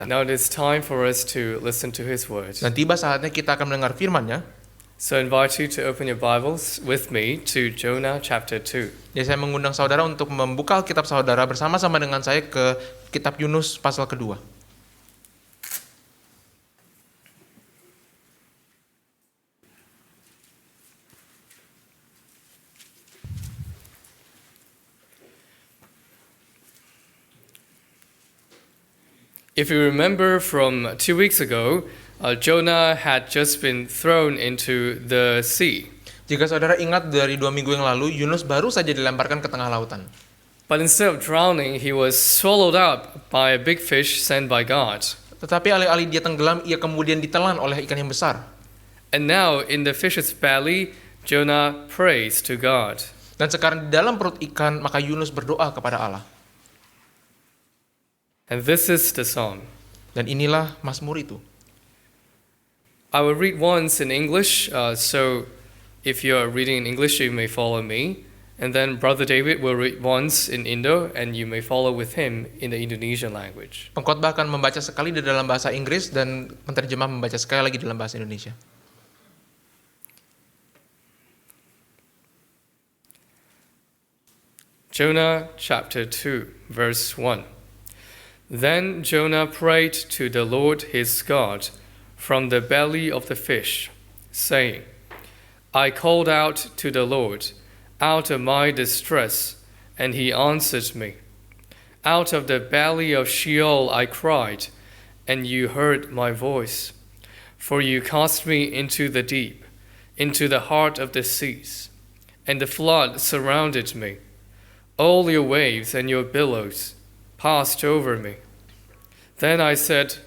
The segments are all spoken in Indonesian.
Now it is time for us to listen to His word. Dan tiba saatnya kita akan mendengar firman-Nya. So I invite you to open your Bibles with me to Jonah chapter 2. Ya, saya mengundang saudara untuk membuka Alkitab saudara bersama-sama dengan saya ke kitab Yunus pasal kedua. If you remember from 2 weeks ago, Jonah had just been thrown into the sea. Jika saudara ingat dari 2 minggu yang lalu, Yunus baru saja dilemparkan ke tengah lautan. But instead of drowning, he was swallowed up by a big fish sent by God. Tetapi alih-alih dia tenggelam, ia kemudian ditelan oleh ikan yang besar. And now in the fish's belly, Jonah prays to God. Dan sekarang di dalam perut ikan, maka Yunus berdoa kepada Allah. And this is the song. Dan inilah Mazmur itu. I will read once in English, so if you are reading in English, you may follow me. And then Brother David will read once in Indo, and you may follow with him in the Indonesian language. Pengkhotbah akan membaca sekali di dalam bahasa Inggris dan penterjemah membaca sekali lagi dalam bahasa Indonesia. Jonah chapter 2, verse 1. Then Jonah prayed to the Lord his God from the belly of the fish, saying, I called out to the Lord out of my distress, and he answered me. Out of the belly of Sheol I cried, and you heard my voice. For you cast me into the deep, into the heart of the seas, and the flood surrounded me. All your waves and your billows passed over me. Then I said,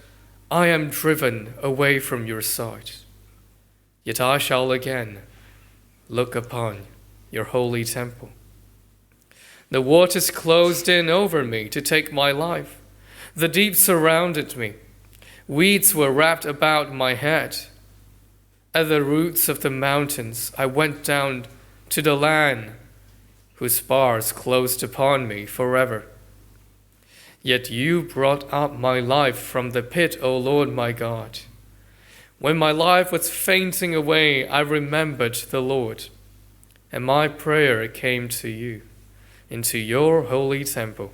I am driven away from your sight. Yet I shall again look upon your holy temple. The waters closed in over me to take my life. The deep surrounded me. Weeds were wrapped about my head. At the roots of the mountains I went down to the land, whose bars closed upon me forever. Yet you brought up my life from the pit, O Lord my God. When my life was fainting away, I remembered the Lord, and my prayer came to you, into your holy temple.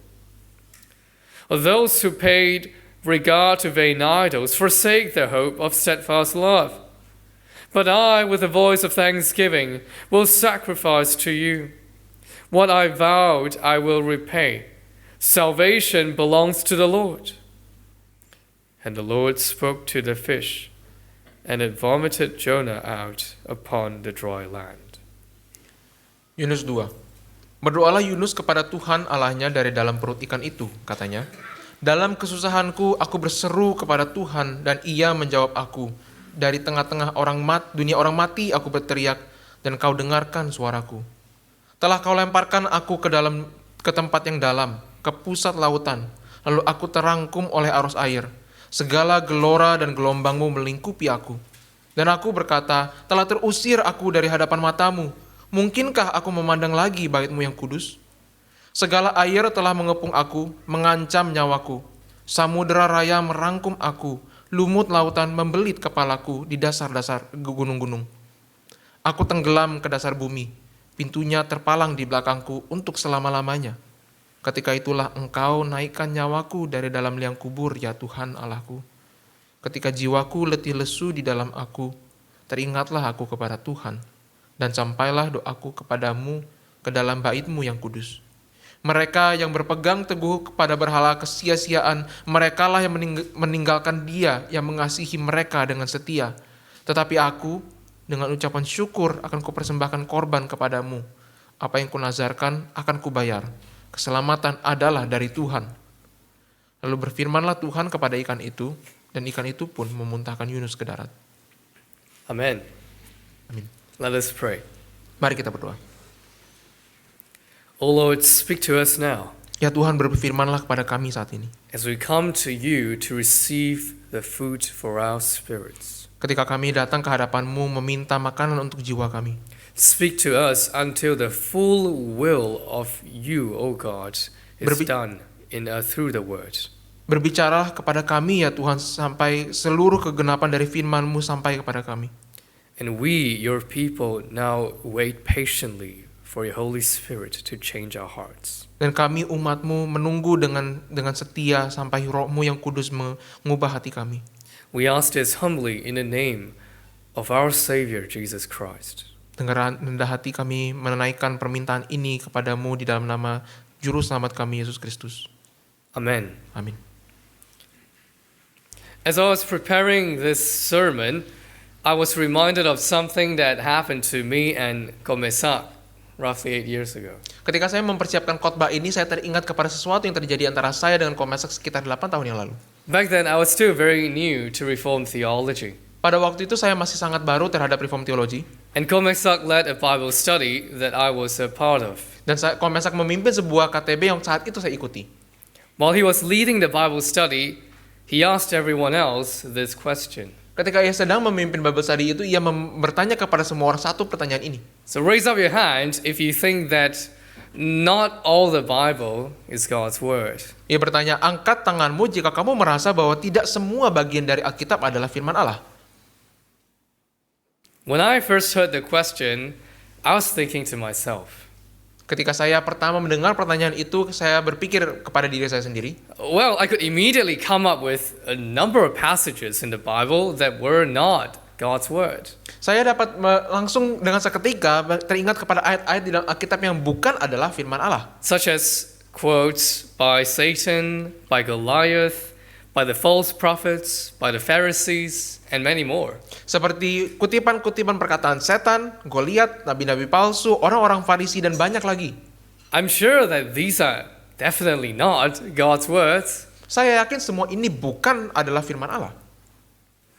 Those who paid regard to vain idols forsake their hope of steadfast love. But I, with a voice of thanksgiving, will sacrifice to you. What I vowed I will repay. Salvation belongs to the Lord. And the Lord spoke to the fish, and it vomited Jonah out upon the dry land. Yunus 2. Berdoalah Yunus kepada Tuhan Allahnya dari dalam perut ikan itu, katanya. Dalam kesusahanku aku berseru kepada Tuhan, dan ia menjawab aku. Dari tengah-tengah dunia orang mati aku berteriak, dan kau dengarkan suaraku. Telah kau lemparkan aku ke tempat yang dalam, ke pusat lautan, lalu aku terangkum oleh arus air. Segala gelora dan gelombangmu melingkupi aku. Dan aku berkata, telah terusir aku dari hadapan matamu. Mungkinkah aku memandang lagi bait-Mu yang kudus? Segala air telah mengepung aku, mengancam nyawaku. Samudera raya merangkum aku, lumut lautan membelit kepalaku di dasar-dasar gunung-gunung. Aku tenggelam ke dasar bumi, pintunya terpalang di belakangku untuk selama-lamanya. Ketika itulah Engkau naikkan nyawaku dari dalam liang kubur, ya Tuhan Allahku. Ketika jiwaku letih lesu di dalam aku, teringatlah aku kepada Tuhan, dan sampailah doaku kepadamu ke dalam bait-Mu yang kudus. Mereka yang berpegang teguh kepada berhala kesia-siaan, merekalah yang meninggalkan Dia yang mengasihi mereka dengan setia. Tetapi aku, dengan ucapan syukur akan kupersembahkan korban kepadamu. Apa yang kunazarkan akan kubayar. Keselamatan adalah dari Tuhan. Lalu berfirmanlah Tuhan kepada ikan itu, dan ikan itu pun memuntahkan Yunus ke darat. Amen. Amin. Let us pray. Mari kita berdoa. O Lord, speak to us now. Ya Tuhan, berfirmanlah kepada kami saat ini. As we come to you to receive the food for our spirits. Ketika kami datang ke hadapan-Mu meminta makanan untuk jiwa kami. Speak to us until the full will of you, O God, is done in through the word. Berbicaralah kepada kami ya Tuhan sampai seluruh kegenapan dari firman-Mu sampai kepada kami. And we, your people, now wait patiently for your Holy Spirit to change our hearts. Dan kami umat-Mu menunggu dengan setia sampai Roh-Mu yang kudus mengubah hati kami. We ask this humbly in the name of our Savior, Jesus Christ. Dengan rendah hati kami menaikkan permintaan ini kepadamu di dalam nama Juru Selamat kami, Yesus Kristus. Amen. Amin. As I was preparing this sermon, I was reminded of something that happened to me and Komesak roughly 8 years ago. Ketika saya mempersiapkan khotbah ini, saya teringat kepada sesuatu yang terjadi antara saya dengan Komesak sekitar 8 tahun yang lalu. Back then, I was still very new to Reformed theology. Pada waktu itu saya masih sangat baru terhadap Reform teologi. And Komesak led a Bible study that I was a part of. Dan Komesak memimpin sebuah KTB yang saat itu saya ikuti. While he was leading the Bible study, he asked everyone else this question. Ketika ia sedang memimpin Bible study itu, ia bertanya kepada semua orang satu pertanyaan ini. So raise up your hand if you think that not all the Bible is God's word. Ia bertanya, angkat tanganmu jika kamu merasa bahwa tidak semua bagian dari Alkitab adalah firman Allah. When I first heard the question, I was thinking to myself, Ketika saya pertama mendengar pertanyaan itu, saya berpikir kepada diri saya sendiri. well, I could immediately come up with a number of passages in the Bible that were not God's word. Saya dapat langsung dengan seketika teringat kepada ayat-ayat di dalam Alkitab yang bukan adalah firman Allah. Such as quotes by Satan, by Goliath, by the false prophets, by the Pharisees, and many more. Seperti kutipan-kutipan perkataan setan, Goliat, nabi-nabi palsu, orang-orang Farisi, dan banyak lagi. I'm sure that these are definitely not God's words. Saya yakin semua ini bukan adalah firman Allah.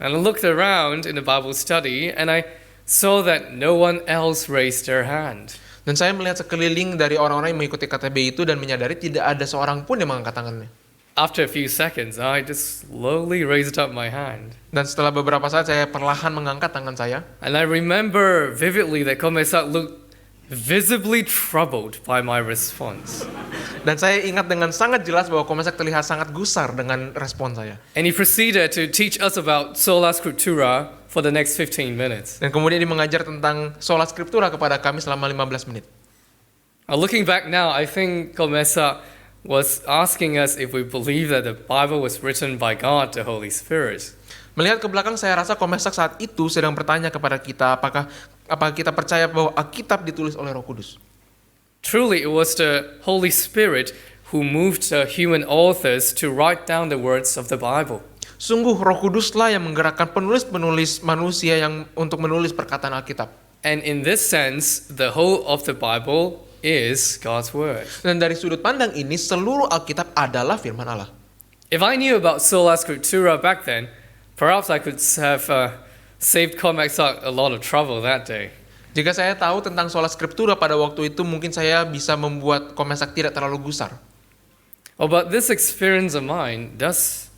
And I looked around in the Bible study and I saw that no one else raised their hand. Dan saya melihat sekeliling dari orang-orang yang mengikuti KTB itu dan menyadari tidak ada seorang pun yang mengangkat tangannya. After a few seconds, I just slowly raised up my hand. Dan setelah beberapa saat saya perlahan mengangkat tangan saya. And I remember vividly that Komesak looked visibly troubled by my response. Dan saya ingat dengan sangat jelas bahwa Komesak terlihat sangat gusar dengan respon saya. And he proceeded to teach us about sola scriptura for the next 15 minutes. Dan kemudian dia mengajar tentang sola scriptura kepada kami selama 15 menit. Looking back now, I think Komesak was asking us if we believe that the Bible was written by God, the Holy Spirit. Melihat ke belakang, saya rasa Komesak saat itu sedang bertanya kepada kita, apakah kita percaya bahwa Alkitab ditulis oleh Roh Kudus. Truly, it was the Holy Spirit who moved the human authors to write down the words of the Bible. Sungguh Roh Kuduslah yang menggerakkan penulis-penulis manusia yang untuk menulis perkataan Alkitab. And in this sense, the whole of the Bible is God's word. Dan dari sudut pandang ini, seluruh Alkitab adalah firman Allah. If I knew about sola scriptura back then, perhaps I could have saved Komesak a lot of trouble that day. Jika saya tahu tentang sola scriptura pada waktu itu, mungkin saya bisa membuat Komesak tidak terlalu gusar. Oh, but this experience of mine does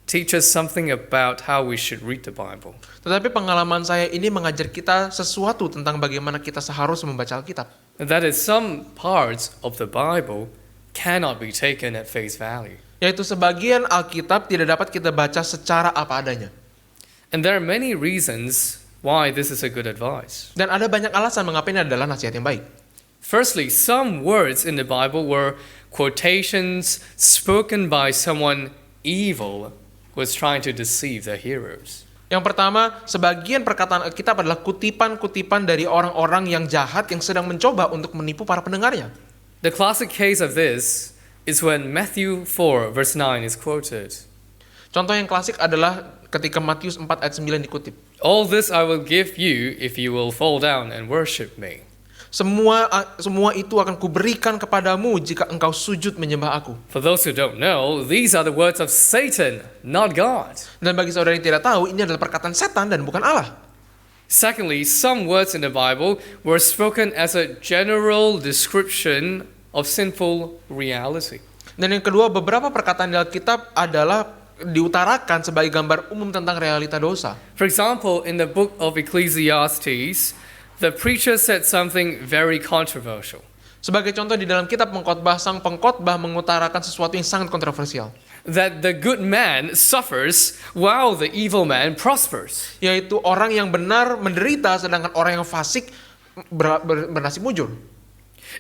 teach us something about how we should read the Bible. Tetapi pengalaman saya ini mengajar kita sesuatu tentang bagaimana kita seharusnya membaca Alkitab. That is, some parts of the Bible cannot be taken at face value. Yaitu sebagian Alkitab tidak dapat kita baca secara apa adanya. And there are many reasons why this is a good advice. Dan ada banyak alasan mengapa ini adalah nasihat yang baik. Firstly, some words in the Bible were quotations spoken by someone evil who was trying to deceive the hearers. Yang pertama, sebagian perkataan Alkitab adalah kutipan-kutipan dari orang-orang yang jahat yang sedang mencoba untuk menipu para pendengarnya. The classic case of this is when Matthew 4 verse 9 is quoted. Contoh yang klasik adalah ketika Matius 4 ayat 9 dikutip. All this I will give you if you will fall down and worship me. Semua itu akan kuberikan kepadamu jika engkau sujud menyembah aku. For those who don't know, these are the words of Satan, not God. Dan bagi saudara yang tidak tahu, ini adalah perkataan setan dan bukan Allah. Secondly, some words in the Bible were spoken as a general description of sinful reality. Dan yang kedua, beberapa perkataan di Alkitab adalah diutarakan sebagai gambar umum tentang realita dosa. For example, in the book of Ecclesiastes, the preacher said something very controversial. Sebagai contoh di dalam kitab pengkhotbah, sang pengkhotbah mengutarakan sesuatu yang sangat kontroversial. that the good man suffers while the evil man prospers. Yaitu orang yang benar menderita sedangkan orang yang fasik bernasib mujur.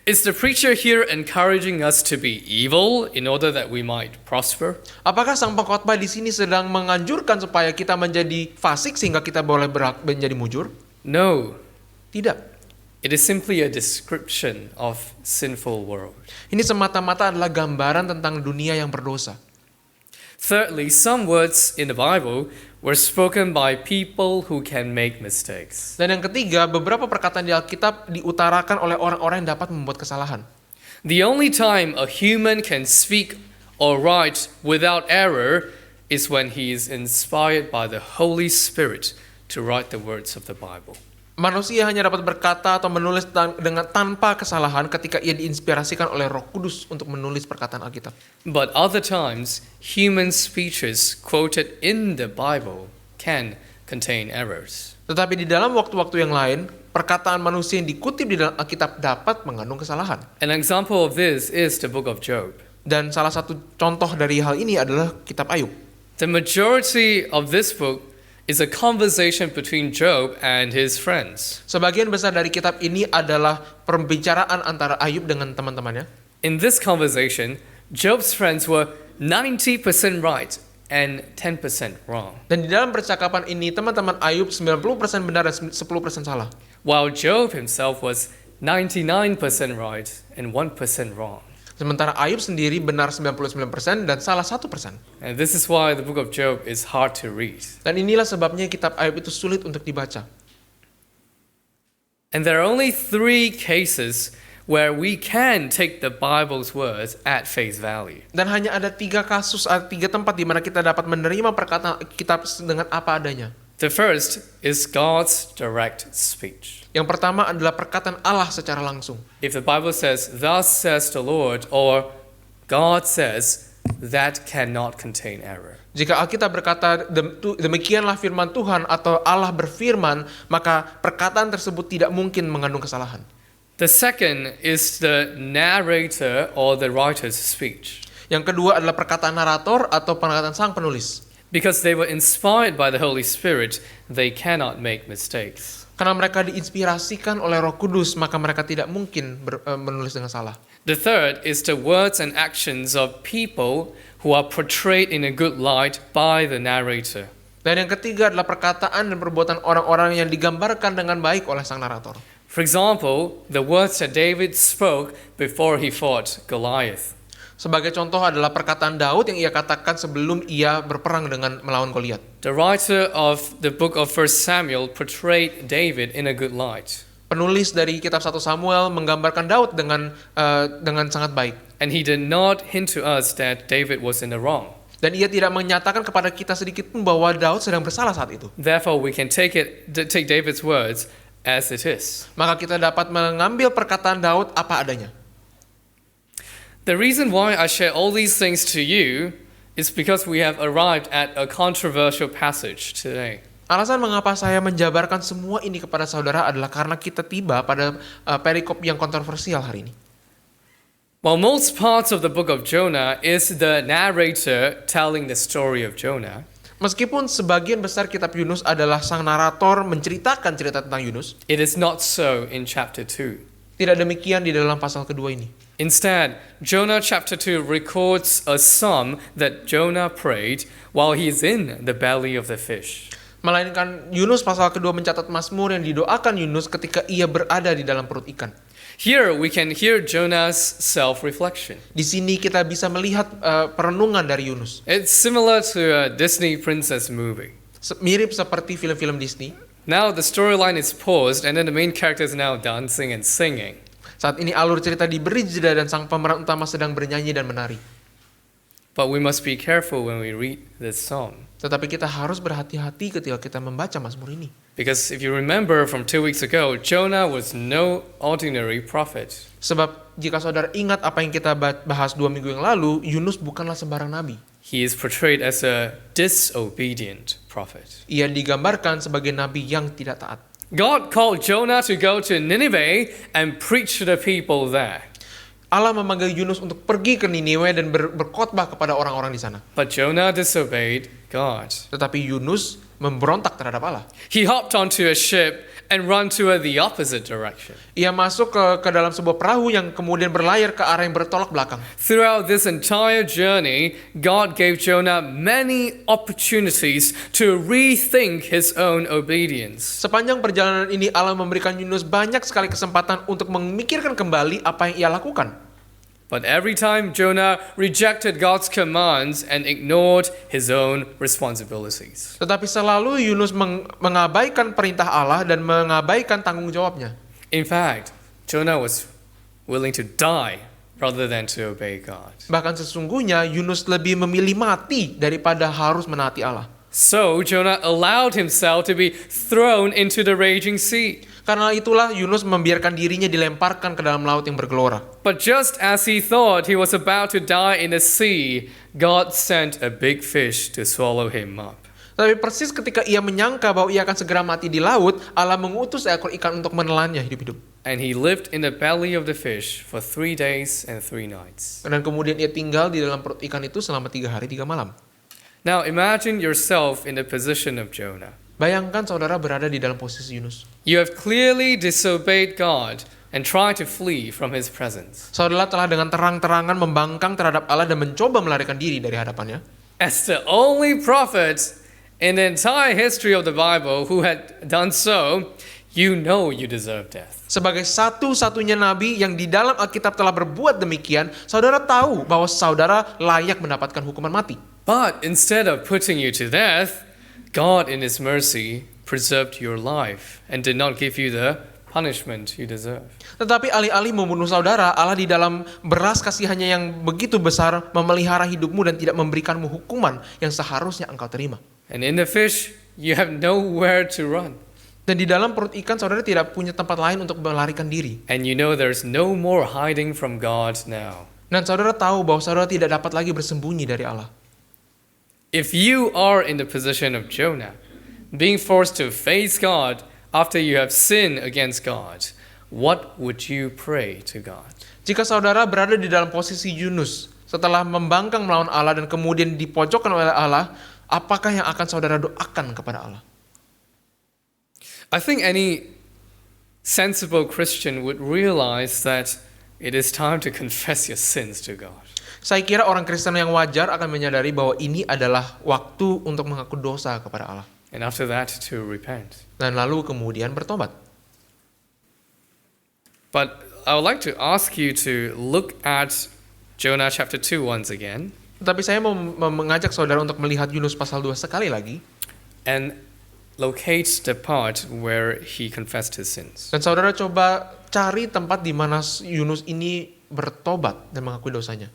Is the preacher here encouraging us to be evil in order that we might prosper? Apakah sang pengkhotbah di sini sedang menganjurkan supaya kita menjadi fasik sehingga kita boleh menjadi mujur? No. Tidak. It is simply a description of sinful world. Ini semata-mata adalah gambaran tentang dunia yang berdosa. Thirdly, some words in the Bible were spoken by people who can make mistakes. Dan yang ketiga, beberapa perkataan di Alkitab diutarakan oleh orang-orang yang dapat membuat kesalahan. The only time a human can speak or write without error is when he is inspired by the Holy Spirit to write the words of the Bible. Manusia hanya dapat berkata atau menulis dengan tanpa kesalahan ketika ia diinspirasikan oleh Roh Kudus untuk menulis perkataan Alkitab. But other times, human speeches quoted in the Bible can contain errors. Tetapi di dalam waktu-waktu yang lain, perkataan manusia yang dikutip di dalam Alkitab dapat mengandung kesalahan. An example of this is the book of Job. Dan salah satu contoh dari hal ini adalah kitab Ayub. The majority of this book is a conversation between Job and his friends. Sebagian besar dari kitab ini adalah pembicaraan antara Ayub dengan teman-temannya. In this conversation, Job's friends were 90% right and 10% wrong, Dan di dalam percakapan ini teman-teman Ayub 90% benar dan 10% salah. while Job himself was 99% right and 1% wrong. Sementara Ayub sendiri benar 99% dan salah 1%. And this is why the book of Job is hard to read. Dan inilah sebabnya kitab Ayub itu sulit untuk dibaca. And there are only 3 cases where we can take the Bible's words at face value. Dan hanya ada 3 kasus, 3 tempat di mana kita dapat menerima perkataan kitab dengan apa adanya. The first is God's direct speech. Yang pertama adalah perkataan Allah secara langsung. If the Bible says, "Thus says the Lord," or "God says," that cannot contain error. Jika Alkitab berkata demikianlah firman Tuhan atau Allah berfirman, maka perkataan tersebut tidak mungkin mengandung kesalahan. The second is the narrator or the writer's speech. Yang kedua adalah perkataan narator atau perkataan sang penulis. Because they were inspired by the Holy Spirit, they cannot make mistakes. Karena mereka diinspirasikan oleh Roh Kudus, maka mereka tidak mungkin menulis dengan salah. The third is the words and actions of people who are portrayed in a good light by the narrator. Dan yang ketiga adalah perkataan dan perbuatan orang-orang yang digambarkan dengan baik oleh sang narator. For example, the words that David spoke before he fought Goliath. Sebagai contoh adalah perkataan Daud yang ia katakan sebelum ia berperang dengan melawan Goliat. The writer of the book of 1 Samuel portrayed David in a good light. Penulis dari kitab 1 Samuel menggambarkan Daud dengan sangat baik. And he did not hint to us that David was in the wrong. Dan ia tidak menyatakan kepada kita sedikit pun bahwa Daud sedang bersalah saat itu. Therefore, we can take David's words as it is. Maka kita dapat mengambil perkataan Daud apa adanya. The reason why I share all these things to you is because we have arrived at a controversial passage today. Alasan mengapa saya menjabarkan semua ini kepada saudara adalah karena kita tiba pada perikop yang kontroversial hari ini. While most parts of the book of Jonah is the narrator telling the story of Jonah, Meskipun sebagian besar kitab Yunus adalah sang narator menceritakan cerita tentang Yunus, it is not so in chapter 2. tidak demikian di dalam pasal kedua ini. Instead, Jonah chapter 2 records a psalm that Jonah prayed while he is in the belly of the fish. Melainkan Yunus pasal kedua mencatat mazmur yang didoakan Yunus ketika ia berada di dalam perut ikan. Here we can hear Jonah's self-reflection. Di sini kita bisa melihat perenungan dari Yunus. It's similar to a Disney princess movie. Mirip seperti film-film Disney. Now the storyline is paused and then the main character is now dancing and singing. Saat ini alur cerita diberi jeda dan sang pemeran utama sedang bernyanyi dan menari. But we must be careful when we read this psalm. Tetapi kita harus berhati-hati ketika kita membaca mazmur ini. Because if you remember from 2 weeks ago, Jonah was no ordinary prophet. Sebab jika saudara ingat apa yang kita bahas 2 minggu yang lalu, Yunus bukanlah sembarang nabi. He is portrayed as a disobedient prophet. Ia digambarkan sebagai nabi yang tidak taat. God called Jonah to go to Nineveh and preach to the people there. Allah memanggil Yunus untuk pergi ke Niniwe dan berkhotbah kepada orang-orang di sana. But Jonah disobeyed God. Tetapi Yunus memberontak terhadap Allah. He hopped onto a ship and ran to the opposite direction. Ia masuk ke dalam sebuah perahu yang kemudian berlayar ke arah yang bertolak belakang. Throughout this entire journey, God gave Jonah many opportunities to rethink his own obedience. Sepanjang perjalanan ini Allah memberikan Yunus banyak sekali kesempatan untuk memikirkan kembali apa yang ia lakukan. But every time Jonah rejected God's commands and ignored his own responsibilities. Tetapi selalu Yunus mengabaikan perintah Allah dan mengabaikan tanggung jawabnya. In fact, Jonah was willing to die rather than to obey God. Bahkan sesungguhnya Yunus lebih memilih mati daripada harus menaati Allah. So Jonah allowed himself to be thrown into the raging sea. Karena itulah Yunus membiarkan dirinya dilemparkan ke dalam laut yang bergelora. But just as he thought he was about to die in the sea, God sent a big fish to swallow him up. Tapi persis ketika ia menyangka bahwa ia akan segera mati di laut, Allah mengutus seekor ikan untuk menelannya hidup-hidup. And he lived in the belly of the fish for 3 days and 3 nights. Dan kemudian ia tinggal di dalam perut ikan itu selama 3 hari 3 malam. Now imagine yourself in the position of Jonah. Bayangkan saudara berada di dalam posisi Yunus. You have clearly disobeyed God and tried to flee from his presence. Saudara telah dengan terang-terangan membangkang terhadap Allah dan mencoba melarikan diri dari hadapannya. As the only prophet in the entire history of the Bible who had done so, you know you deserve death. Sebagai satu-satunya nabi yang di dalam Alkitab telah berbuat demikian, saudara tahu bahwa saudara layak mendapatkan hukuman mati. But instead of putting you to death, God in His mercy preserved your life and did not give you the punishment you deserve. Tetapi alih-alih membunuh saudara, Allah di dalam belas kasihannya yang begitu besar memelihara hidupmu dan tidak memberikanmu hukuman yang seharusnya engkau terima. And in the fish, you have nowhere to run. Dan di dalam perut ikan saudara tidak punya tempat lain untuk melarikan diri. And you know there's no more hiding from God now. Dan saudara tahu bahwa saudara tidak dapat lagi bersembunyi dari Allah. If you are in the position of Jonah, being forced to face God after you have sinned against God, what would you pray to God? Jika saudara berada di dalam posisi Yunus, setelah membangkang melawan Allah dan kemudian dipojokkan oleh Allah, apakah yang akan saudara doakan kepada Allah? I think any sensible Christian would realize that it is time to confess your sins to God. Saya kira orang Kristen yang wajar akan menyadari bahwa ini adalah waktu untuk mengaku dosa kepada Allah. And after that, to repent. Dan lalu kemudian bertobat. But I would like to ask you to look at Jonah chapter 2 once again. Tetapi saya mau mengajak saudara untuk melihat Yunus pasal 2 sekali lagi. And locate the part where he confessed his sins. Dan saudara coba cari tempat di mana Yunus ini bertobat dan mengakui dosanya.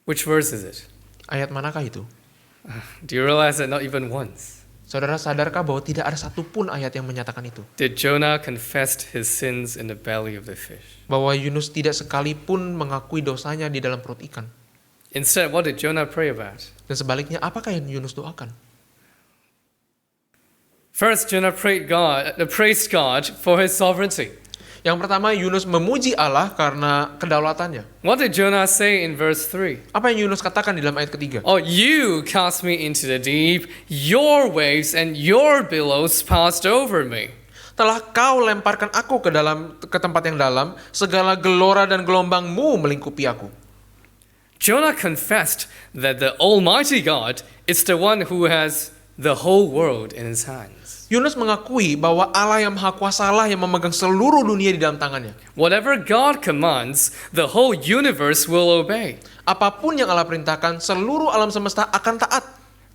Which verse is it? Ayat manakah itu? Do you realize that not even once Saudara sadarkah bahwa tidak ada satupun ayat yang menyatakan itu? did Jonah confess his sins in the belly of the fish? Bahwa Yunus tidak sekalipun mengakui dosanya di dalam perut ikan. Instead, what did Jonah pray about? Dan sebaliknya, apakah yang Yunus doakan? First, Jonah praised God for his sovereignty. Yang pertama, Yunus memuji Allah karena kedaulatannya. What did Jonah say in verse 3? Apa yang Yunus katakan di dalam ayat ketiga? Oh, you cast me into the deep, your waves and your billows passed over me. Telah kau lemparkan aku ke tempat yang dalam, segala gelora dan gelombangmu melingkupi aku. Jonah confessed that the Almighty God is the one who has the whole world in his hands. Yunus mengakui bahwa Allah yang Maha Kuasa lah yang memegang seluruh dunia di dalam tangannya. Whatever God commands, the whole universe will obey. Apapun yang Allah perintahkan, seluruh alam semesta akan taat.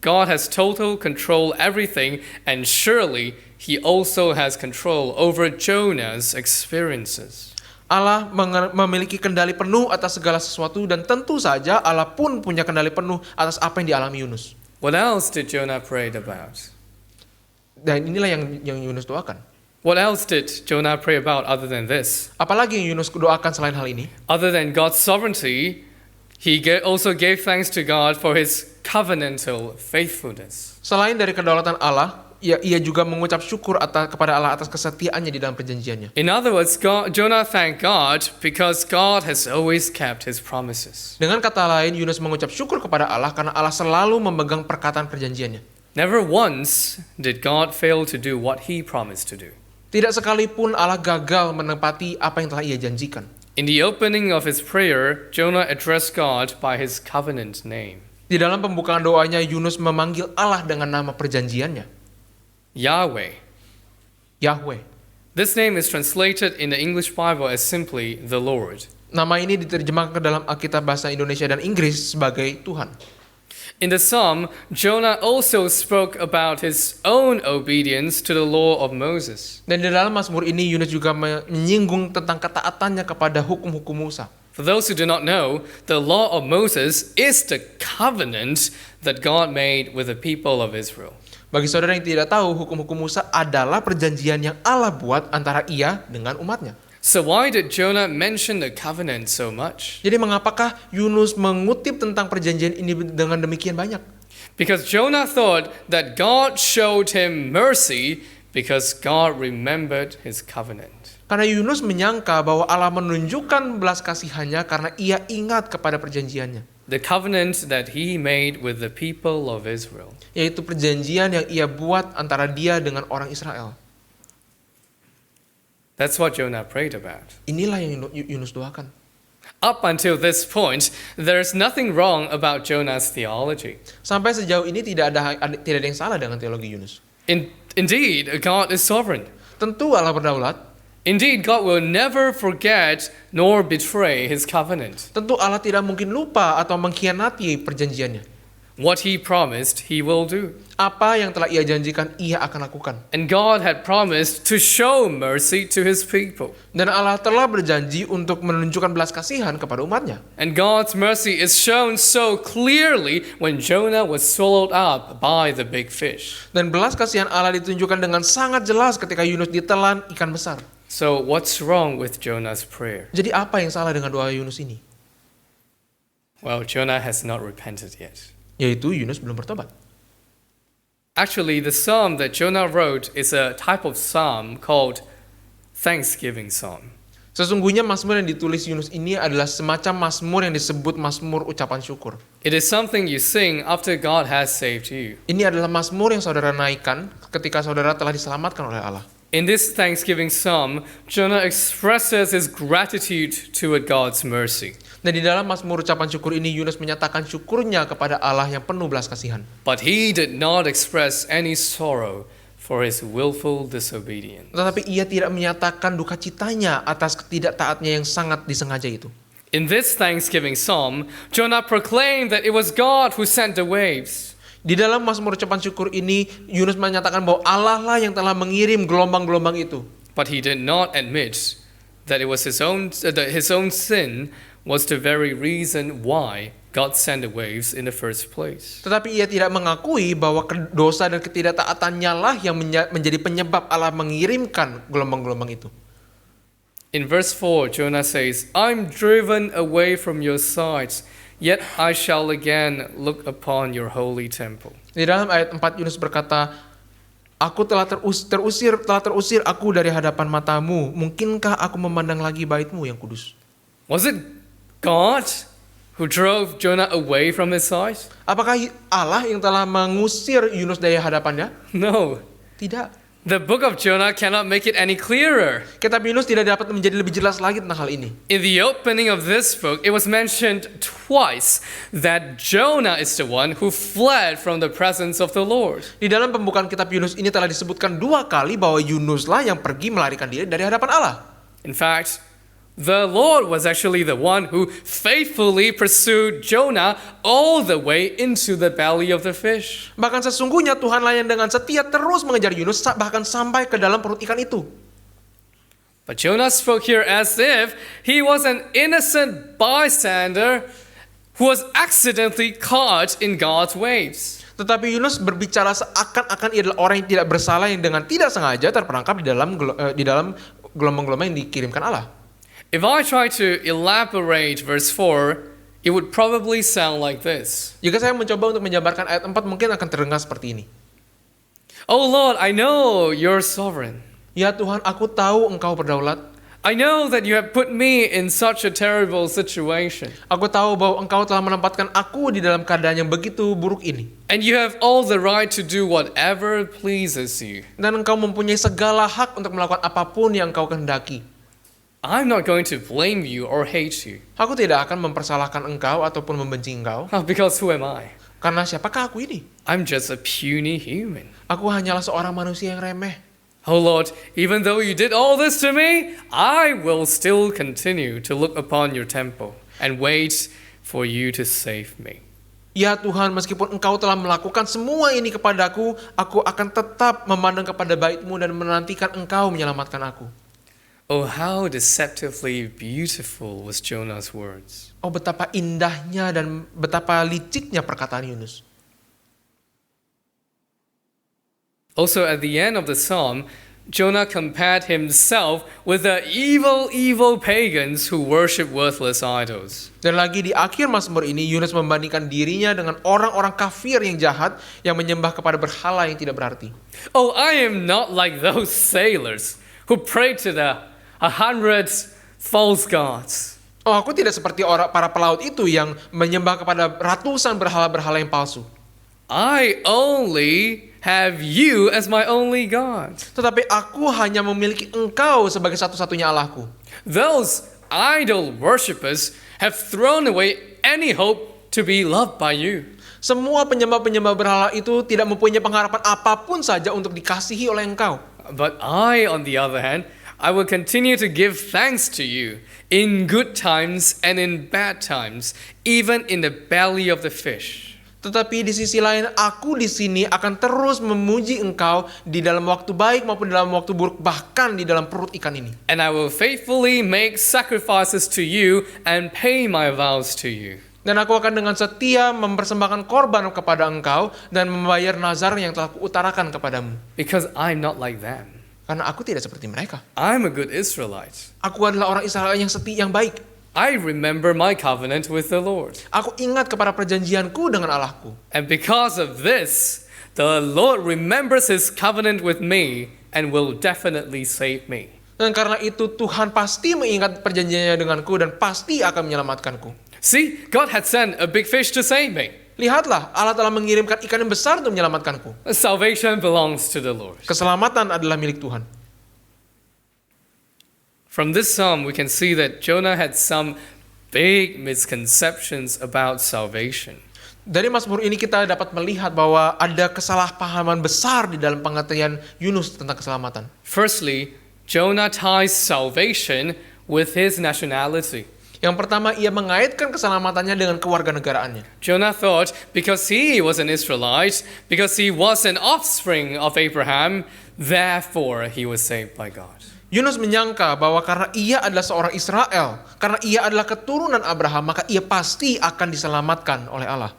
God has total control everything, and surely He also has control over Jonah's experiences. Allah memiliki kendali penuh atas segala sesuatu dan tentu saja Allah pun punya kendali penuh atas apa yang dialami Yunus. What else did Jonah pray about? Dan inilah yang Yunus doakan. What else did Jonah pray about other than this? Apalagi yang Yunus doakan selain hal ini? Other than God's sovereignty, he also gave thanks to God for His covenantal faithfulness. Selain dari kedaulatan Allah, ia juga mengucap syukur kepada Allah atas kesetiaannya di dalam perjanjiannya. In other words, Jonah thanked God because God has always kept his promises. Dengan kata lain, Yunus mengucap syukur kepada Allah karena Allah selalu memegang perkataan perjanjiannya. Never once did God fail to do what he promised to do. Tidak sekalipun Allah gagal menepati apa yang telah ia janjikan. In the opening of his prayer, Jonah addressed God by his covenant name, Di dalam pembukaan doanya, Yunus memanggil Allah dengan nama perjanjiannya, Yahweh. Yahweh. This name is translated in the English Bible as simply the Lord. Nama ini diterjemahkan ke dalam Alkitab bahasa Indonesia dan Inggris sebagai Tuhan. In the psalm, Jonah also spoke about his own obedience to the law of Moses. Dan di dalam Mazmur ini, Yunus juga menyinggung tentang ketaatannya kepada hukum-hukum Musa. For those who do not know, the law of Moses is the covenant that God made with the people of Israel. Bagi saudara yang tidak tahu, hukum-hukum Musa adalah perjanjian yang Allah buat antara ia dengan umatnya. So why did Jonah mention the covenant so much? Jadi mengapakah Yunus mengutip tentang perjanjian ini dengan demikian banyak? Because Jonah thought that God showed him mercy because God remembered his covenant. Karena Yunus menyangka bahwa Allah menunjukkan belas kasihannya karena ia ingat kepada perjanjiannya. The covenant that he made with the people of Israel. Yaitu perjanjian yang ia buat antara dia dengan orang Israel. That's what Jonah prayed about. Inilah yang Yunus doakan. Up until this point, there's nothing wrong about Jonah's theology. Sampai sejauh ini tidak ada yang salah dengan teologi Yunus. Indeed, God is sovereign. Tentu Allah berdaulat. Indeed, God will never forget nor betray his covenant. Tentu Allah tidak mungkin lupa atau mengkhianati perjanjiannya. What he promised, he will do. Apa yang telah ia janjikan, ia akan lakukan. And God had promised to show mercy to his people. Dan Allah telah berjanji untuk menunjukkan belas kasihan kepada umatnya. And God's mercy is shown so clearly when Jonah was swallowed up by the big fish. Dan belas kasihan Allah ditunjukkan dengan sangat jelas ketika Yunus ditelan ikan besar. So what's wrong with Jonah's prayer? Jadi apa yang salah dengan doa Yunus ini? Well, Jonah has not repented yet. Yaitu Yunus belum bertobat. Actually, the psalm that Jonah wrote is a type of psalm called Thanksgiving Psalm. Sesungguhnya Mazmur yang ditulis Yunus ini adalah semacam Mazmur yang disebut Mazmur ucapan syukur. It is something you sing after God has saved you. Ini adalah Mazmur yang saudara naikkan ketika saudara telah diselamatkan oleh Allah. In this Thanksgiving Psalm, Jonah expresses his gratitude toward God's mercy. Dan di dalam Mazmur ucapan syukur ini Yunus menyatakan syukurnya kepada Allah yang penuh belas kasihan. But he did not express any sorrow for his willful disobedience. Tetapi ia tidak menyatakan duka citanya atas ketidaktaatnya yang sangat disengaja itu. In this Thanksgiving Psalm, Jonah proclaimed that it was God who sent the waves. Di dalam Mazmur ucapan syukur ini Yunus menyatakan bahwa Allah lah yang telah mengirim gelombang-gelombang itu. But he did not admit that it was his own sin was the very reason why God sent the waves in the first place. Tetapi ia tidak mengakui bahwa dosa dan ketidaktaatannya lah yang menjadi penyebab Allah mengirimkan gelombang-gelombang itu. In verse 4, Jonah says, I'm driven away from your sight, yet I shall again look upon your holy temple. Di dalam ayat 4 Yunus berkata, aku telah terusir aku dari hadapan matamu. Mungkinkah aku memandang lagi baitmu yang kudus? Was it God who drove Jonah away from his sight? Apakah Allah yang telah mengusir Yunus dari hadapannya? No. Tidak. The book of Jonah cannot make it any clearer. Kitab Yunus tidak dapat menjadi lebih jelas lagi tentang hal ini. In the opening of this book, it was mentioned twice that Jonah is the one who fled from the presence of the Lord. Di dalam pembukaan kitab Yunus ini telah disebutkan 2 kali bahwa Yunuslah yang pergi melarikan diri dari hadapan Allah. In fact, the Lord was actually the one who faithfully pursued Jonah all the way into the belly of the fish. Bahkan sesungguhnya Tuhanlah yang dengan setia terus mengejar Yunus bahkan sampai ke dalam perut ikan itu. But Jonah spoke here as if he was an innocent bystander who was accidentally caught in God's waves. Tetapi Yunus berbicara seakan-akan ia adalah orang yang tidak bersalah yang dengan tidak sengaja terperangkap di dalam gelombang-gelombang yang dikirimkan Allah. If I try to elaborate verse 4, it would probably sound like this. Jika saya mencoba untuk menjabarkan ayat 4 mungkin akan terdengar seperti ini. Oh Lord, I know you're sovereign. Ya Tuhan, aku tahu Engkau berdaulat. I know that you have put me in such a terrible situation. Aku tahu bahwa Engkau telah menempatkan aku di dalam keadaan yang begitu buruk ini. And you have all the right to do whatever pleases you. Dan Engkau mempunyai segala hak untuk melakukan apapun yang Engkau kehendaki. I'm not going to blame you or hate you. Aku tidak akan mempersalahkan Engkau ataupun membenci Engkau. Because who am I? Karena siapakah aku ini? I'm just a puny human. Aku hanyalah seorang manusia yang remeh. Oh Lord, even though you did all this to me, I will still continue to look upon your temple and wait for you to save me. Ya Tuhan, meskipun Engkau telah melakukan semua ini kepadaku, aku akan tetap memandang kepada bait-Mu dan menantikan Engkau menyelamatkan aku. Oh, how deceptively beautiful was Jonah's words. Oh, betapa indahnya dan betapa liciknya perkataan Yunus. Also, at the end of the psalm, Jonah compared himself with the evil pagans who worship worthless idols. Dan lagi di akhir Mazmur ini, Yunus membandingkan dirinya dengan orang-orang kafir yang jahat yang menyembah kepada berhala yang tidak berarti. Oh, I am not like those sailors who pray to the 100 false gods. Oh, aku tidak seperti para pelaut itu yang menyembah kepada ratusan berhala-berhala yang palsu. I only have you as my only God. Tetapi aku hanya memiliki Engkau sebagai satu-satunya Allahku. Those idol worshippers have thrown away any hope to be loved by you. Semua penyembah-penyembah berhala itu tidak mempunyai pengharapan apapun saja untuk dikasihi oleh Engkau. But I, on the other hand, I will continue to give thanks to you in good times and in bad times, even in the belly of the fish. Tetapi di sisi lain, aku di sini akan terus memuji Engkau di dalam waktu baik maupun dalam waktu buruk, bahkan di dalam perut ikan ini. And I will faithfully make sacrifices to you and pay my vows to you. Dan aku akan dengan setia mempersembahkan korban kepada Engkau dan membayar nazar yang telah kuutarakan kepadamu. Because I'm not like them. Karena aku tidak seperti mereka. I'm a good Israelite. Aku adalah orang Israel yang setia, yang baik. I remember my covenant with the Lord. Aku ingat kepada perjanjianku dengan Allahku. And because of this, the Lord remembers his covenant with me and will definitely save me. Dan karena itu Tuhan pasti mengingat perjanjiannya denganku dan pasti akan menyelamatkanku. See, God had sent a big fish to save me. Lihatlah, Allah telah mengirimkan ikan yang besar untuk menyelamatkanku. Salvation belongs to the Lord. Keselamatan adalah milik Tuhan. From this psalm, we can see that Jonah had some big misconceptions about salvation. Dari Mazmur ini kita dapat melihat bahwa ada kesalahpahaman besar di dalam pengertian Yunus tentang keselamatan. Firstly, Jonah ties salvation with his nationality. Yang pertama, ia mengaitkan keselamatannya dengan kewarganegaraannya. Jonah thought because he was an Israelite, because he was an offspring of Abraham, therefore he was saved by God. Yunus menyangka bahwa karena ia adalah seorang Israel, karena ia adalah keturunan Abraham, maka ia pasti akan diselamatkan oleh Allah.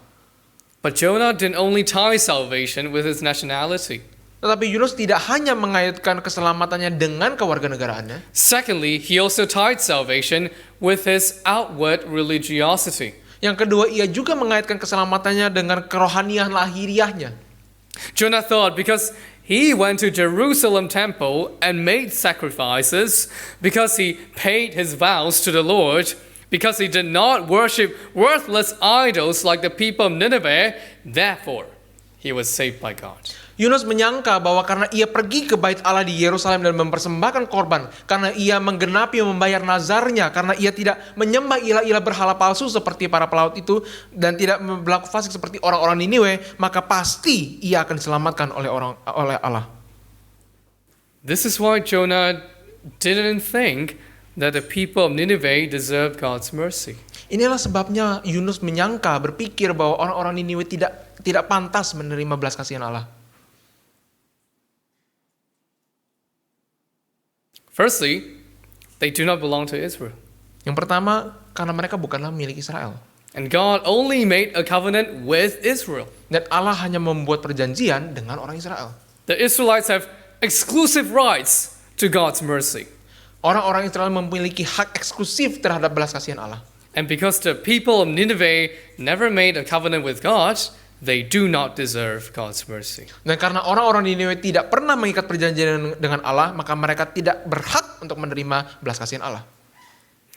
But Jonah didn't only tie salvation with his nationality. Tetapi Yunus tidak hanya mengaitkan keselamatannya dengan kewarganegaraannya. Secondly, he also tied salvation with his outward religiosity. Yang kedua, ia juga mengaitkan keselamatannya dengan kerohanian lahiriahnya. Jonah thought because he went to Jerusalem temple and made sacrifices, because he paid his vows to the Lord, because he did not worship worthless idols like the people of Nineveh, therefore he was saved by God. Yunus menyangka bahwa karena ia pergi ke bait Allah di Yerusalem dan mempersembahkan korban, karena ia menggenapi membayar nazarnya, karena ia tidak menyembah ilah-ilah berhala palsu seperti para pelaut itu dan tidak berlaku fasik seperti orang-orang Niniwe, maka pasti ia akan diselamatkan oleh Allah. This is why Jonah didn't think that the people of Nineveh deserved God's mercy. Inilah sebabnya Yunus menyangka, berpikir bahwa orang-orang Niniwe tidak pantas menerima belas kasihan Allah. Firstly, they do not belong to Israel. Yang pertama, karena mereka bukanlah milik Israel. And God only made a covenant with Israel. Dan Allah hanya membuat perjanjian dengan orang Israel. The Israelites have exclusive rights to God's mercy. Orang-orang Israel memiliki hak eksklusif terhadap belas kasihan Allah. And because the people of Nineveh never made a covenant with God, they do not deserve God's mercy. Dan karena orang-orang Niniwe tidak pernah mengikat perjanjian dengan Allah, maka mereka tidak berhak untuk menerima belas kasihan Allah.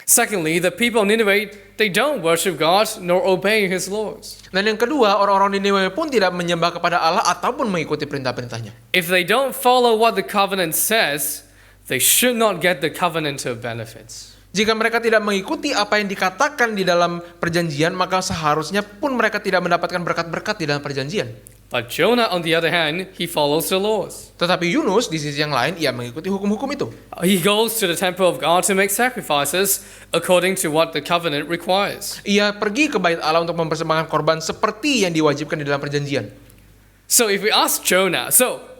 Secondly, the people of Nineveh, they don't worship God nor obey His laws. Dan yang kedua, orang-orang Niniwe pun tidak menyembah kepada Allah ataupun mengikuti perintah-perintahnya. If they don't follow what the covenant says, they should not get the covenantal benefits. Jika mereka tidak mengikuti apa yang dikatakan di dalam perjanjian, maka seharusnya pun mereka tidak mendapatkan berkat-berkat di dalam perjanjian. But Jonah, on the other hand, he follows the laws. Tetapi Yunus di sisi yang lain, ia mengikuti hukum-hukum itu. He goes to the temple of God to make sacrifices according to what the covenant requires. Ia pergi ke bait Allah untuk mempersembahkan korban seperti yang diwajibkan di dalam perjanjian. So if we ask Jonah,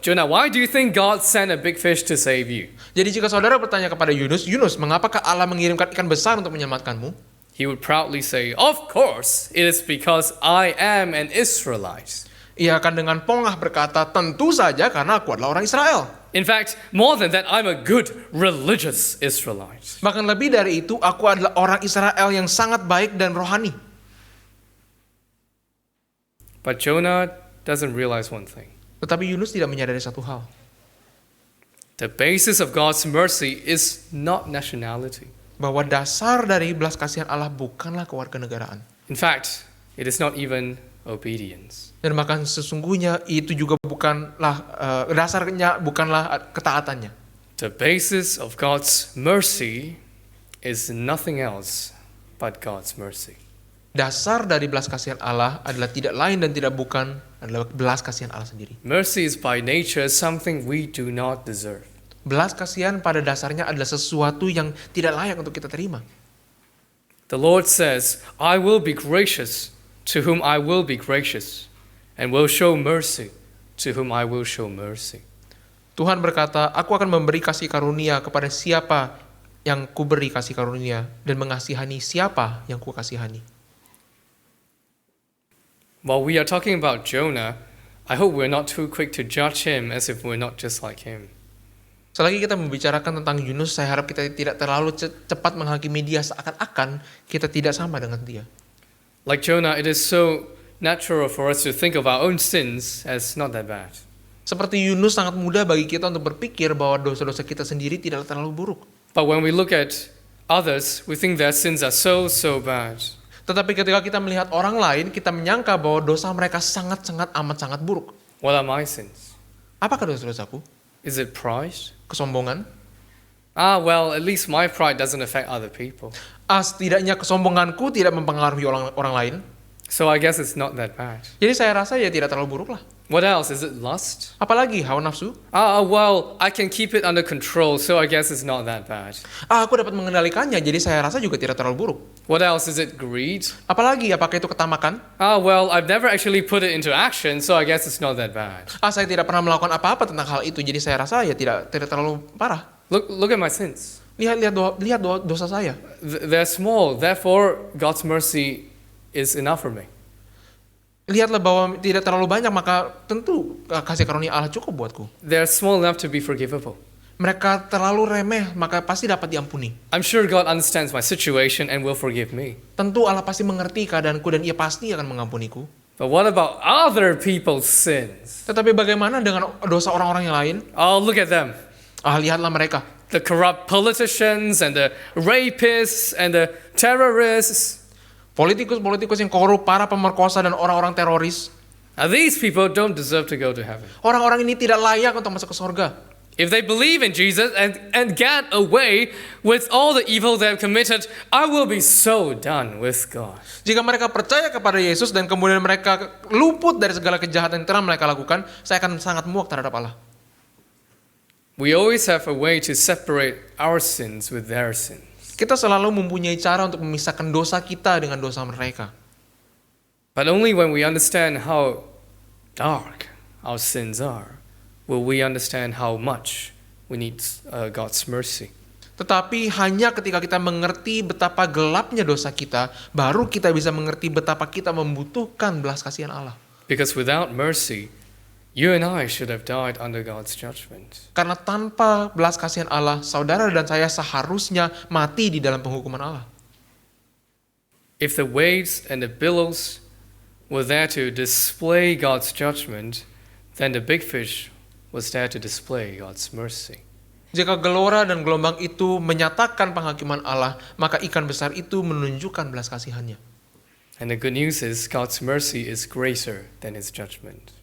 Jonah, why do you think God sent a big fish to save you? Jadi jika saudara bertanya kepada Yunus, mengapakah Allah mengirimkan ikan besar untuk menyelamatkanmu? He would proudly say, of course, it is because I am an Israelite. Ia akan dengan pongah berkata, tentu saja karena aku adalah orang Israel. In fact, more than that, I'm a good religious Israelite. Bahkan lebih dari itu, aku adalah orang Israel yang sangat baik dan rohani. But Jonah doesn't realize one thing. Tetapi Yunus tidak menyadari satu hal. The basis of God's mercy is not nationality. Bahwa dasar dari belas kasihan Allah bukanlah kewarganegaraan. In fact, it is not even obedience. Dan bahkan sesungguhnya itu juga bukanlah dasarnya bukanlah ketaatannya. The basis of God's mercy is nothing else but God's mercy. Dasar dari belas kasihan Allah adalah tidak lain dan tidak bukan adalah belas kasihan Allah sendiri. Mercy is by nature something we do not deserve. Belas kasihan pada dasarnya adalah sesuatu yang tidak layak untuk kita terima. The Lord says, I will be gracious to whom I will be gracious, and will show mercy to whom I will show mercy. Tuhan berkata, aku akan memberi kasih karunia kepada siapa yang kuberi kasih karunia, dan mengasihani siapa yang kukasihani. While we are talking about Jonah, I hope we're not too quick to judge him as if we're not just like him. Selagi kita membicarakan tentang Yunus, saya harap kita tidak terlalu cepat menghakimi dia seakan-akan kita tidak sama dengan dia. Like Jonah, it is so natural for us to think of our own sins as not that bad. Seperti Yunus, sangat mudah bagi kita untuk berpikir bahwa dosa-dosa kita sendiri tidak terlalu buruk. But when we look at others, we think their sins are so bad. Tetapi ketika kita melihat orang lain, kita menyangka bahwa dosa mereka sangat-sangat amat sangat buruk. What are my sins? Apakah dosa-dosaku? Is it pride? Kesombongan? Well, at least my pride doesn't affect other people. Setidaknya kesombonganku tidak mempengaruhi orang lain. So I guess it's not that bad. Jadi saya rasa ya tidak terlalu buruk lah. What else? Is it lust? Apalagi hawa nafsu? Well, I can keep it under control, so I guess it's not that bad. Aku dapat mengendalikannya, jadi saya rasa juga tidak terlalu buruk. What else? Is it greed? Apalagi, apakah itu ketamakan? Well, I've never actually put it into action, so I guess it's not that bad. Saya tidak pernah melakukan apa-apa tentang hal itu, jadi saya rasa ya tidak terlalu parah. Look at my sins. Lihat dosa saya. They're small, therefore God's mercy is enough for me. Lihatlah bahwa tidak terlalu banyak, maka tentu kasih karunia Allah cukup buatku. They're small enough to be forgivable. Mereka terlalu remeh, maka pasti dapat diampuni. I'm sure God understands my situation and will forgive me. Tentu Allah pasti mengerti keadaanku dan Ia pasti akan mengampuniku. But what about other people's sins? Tetapi bagaimana dengan dosa orang-orang yang lain? Look at them. Lihatlah mereka. The corrupt politicians and the rapists and the terrorists. Politikus yang korup, para pemerkosa dan orang-orang teroris. These people don't deserve to go to heaven. Orang-orang ini tidak layak untuk masuk ke surga. If they believe in Jesus and get away with all the evil they have committed, I will be so done with God. Jika mereka percaya kepada Yesus dan kemudian mereka luput dari segala kejahatan yang telah mereka lakukan, saya akan sangat muak terhadap Allah. We always have a way to separate our sins with their sins. Kita selalu mempunyai cara untuk memisahkan dosa kita dengan dosa mereka. But only when we understand how dark our sins are, will we understand how much we need God's mercy. Tetapi hanya ketika kita mengerti betapa gelapnya dosa kita, baru kita bisa mengerti betapa kita membutuhkan belas kasihan Allah. Because without mercy, you and I should have died under God's judgment. Karena tanpa belas kasihan Allah, saudara dan saya seharusnya mati di dalam penghukuman Allah. If the waves and the billows were there to display God's judgment, then the big fish was there to display God's mercy. Jika gelora dan gelombang itu menyatakan penghakiman Allah, maka ikan besar itu menunjukkan belas kasihannya. And the good news is God's mercy is greater than his judgment.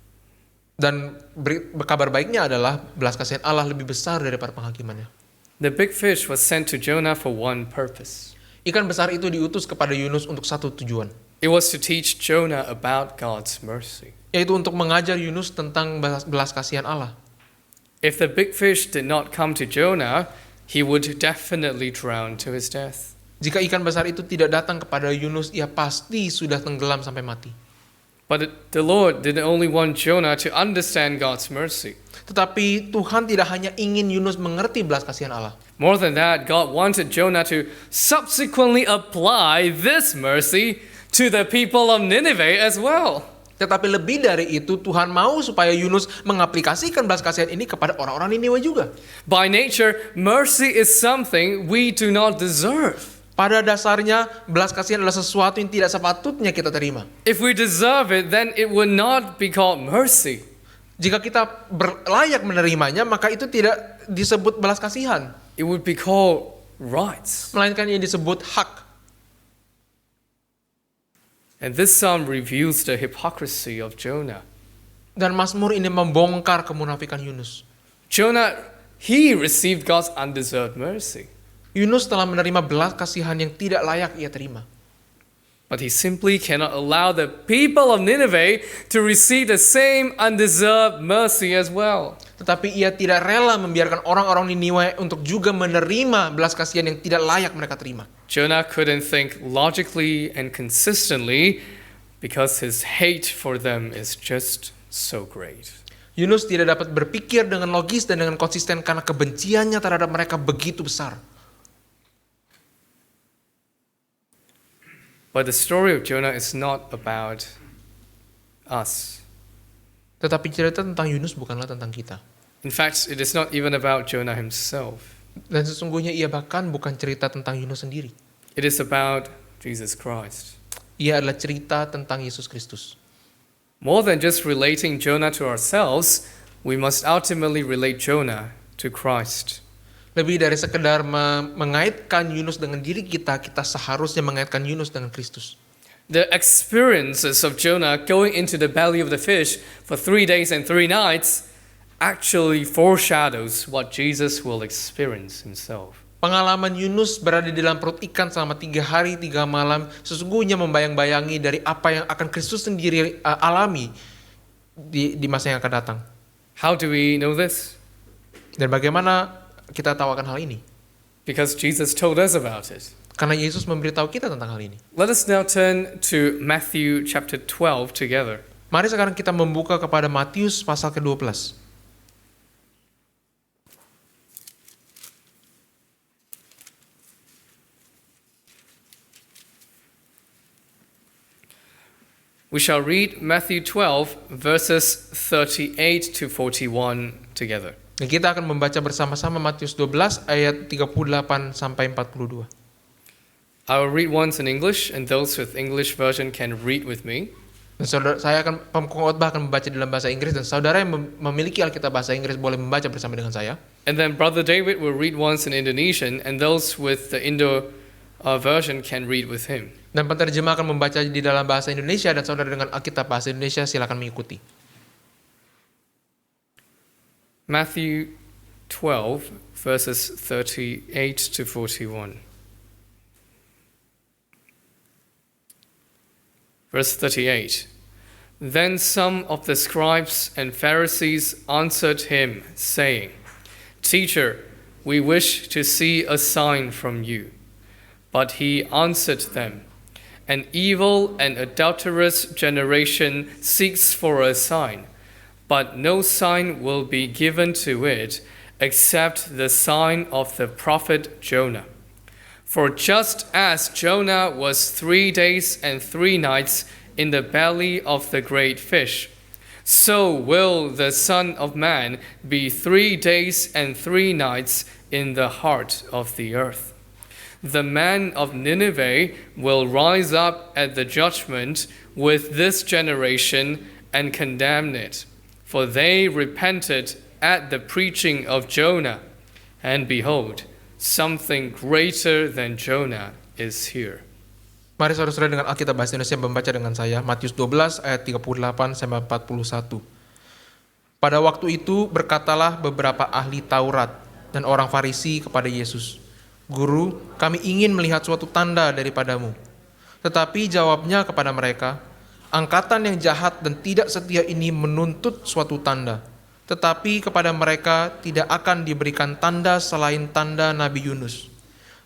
Dan kabar baiknya adalah belas kasihan Allah lebih besar daripada penghakimannya. The big fish was sent to Jonah for one purpose. Ikan besar itu diutus kepada Yunus untuk satu tujuan, It was to teach Jonah about God's mercy. yaitu untuk mengajar Yunus tentang belas kasihan Allah. If the big fish did not come to Jonah, he would definitely drown to his death. Jika ikan besar itu tidak datang kepada Yunus, ia pasti sudah tenggelam sampai mati. But the Lord didn't only want Jonah to understand God's mercy. Tetapi Tuhan tidak hanya ingin Yunus mengerti belas kasihan Allah. More than that, God wanted Jonah to subsequently apply this mercy to the people of Nineveh as well. Tetapi lebih dari itu, Tuhan mau supaya Yunus mengaplikasikan belas kasihan ini kepada orang-orang Niniwe juga. By nature, mercy is something we do not deserve. Pada dasarnya, belas kasihan adalah sesuatu yang tidak sepatutnya kita terima. If we deserve it, then it would not be called mercy. Jika kita layak menerimanya, maka itu tidak disebut belas kasihan, It would be called rights. melainkan yang disebut hak. And this psalm reveals the hypocrisy of Jonah. Dan Mazmur ini membongkar kemunafikan Yunus. Jonah, he received God's undeserved mercy, Yunus telah menerima belas kasihan yang tidak layak ia terima. but he simply cannot allow the people of Nineveh to receive the same undeserved mercy as well. Tetapi ia tidak rela membiarkan orang-orang Niniwe untuk juga menerima belas kasihan yang tidak layak mereka terima. Jonah couldn't think logically and consistently because his hate for them is just so great. Yunus tidak dapat berpikir dengan logis dan dengan konsisten karena kebenciannya terhadap mereka begitu besar. But the story of Jonah is not about us. Tetapi cerita tentang Yunus bukanlah tentang kita. In fact, it is not even about Jonah himself. Dan sesungguhnya ia bahkan bukan cerita tentang Yunus sendiri. It is about Jesus Christ. Ia adalah cerita tentang Yesus Kristus. More than just relating Jonah to ourselves, we must ultimately relate Jonah to Christ. Lebih dari sekedar mengaitkan Yunus dengan diri kita, kita seharusnya mengaitkan Yunus dengan Kristus. The experiences of Jonah going into the belly of the fish for 3 days and 3 nights actually foreshadows what Jesus will experience himself. Pengalaman Yunus berada di dalam perut ikan selama 3 hari 3 malam sesungguhnya membayang-bayangi dari apa yang akan Kristus sendiri alami di masa yang akan datang. How do we know this? Dan bagaimana kita tahu akan hal ini? Because Jesus told us about it. Karena Yesus memberitahu kita tentang hal ini. Let us now turn to Matthew chapter 12 together. Mari sekarang kita membuka kepada Matius pasal ke-12. We shall read Matthew 12 verses 38 to 41 together. Dan kita akan membaca bersama-sama Matius 12 ayat 38 sampai 42. I will read once in English, and those with English version can read with me. Dan saya akan pengkhotbah akan membaca dalam bahasa Inggris, dan saudara yang memiliki Alkitab bahasa Inggris boleh membaca bersama dengan saya. And then Brother David will read once in Indonesian, and those with the Indo version can read with him. Dan penterjemah akan membaca di dalam bahasa Indonesia, dan saudara dengan Alkitab bahasa Indonesia silakan mengikuti. Matthew 12 verses 38 to 41. Verse 38. Then some of the scribes and Pharisees answered him, saying, Teacher, we wish to see a sign from you. But he answered them, An evil and adulterous generation seeks for a sign, but no sign will be given to it except the sign of the prophet Jonah. For just as Jonah was 3 days and 3 nights in the belly of the great fish, so will the Son of Man be 3 days and 3 nights in the heart of the earth. the man of Nineveh will rise up at the judgment with this generation and condemn it. For they repented at the preaching of Jonah, and behold, something greater than Jonah is here. Mari saudara-saudara dengan Alkitab Bahasa Indonesia membaca dengan saya Matius 12 ayat 38 sampai 41. Pada waktu itu berkatalah beberapa ahli Taurat dan orang Farisi kepada Yesus, "Guru, kami ingin melihat suatu tanda daripadamu." Tetapi jawabnya kepada mereka, "Angkatan yang jahat dan tidak setia ini menuntut suatu tanda, tetapi kepada mereka tidak akan diberikan tanda selain tanda Nabi Yunus.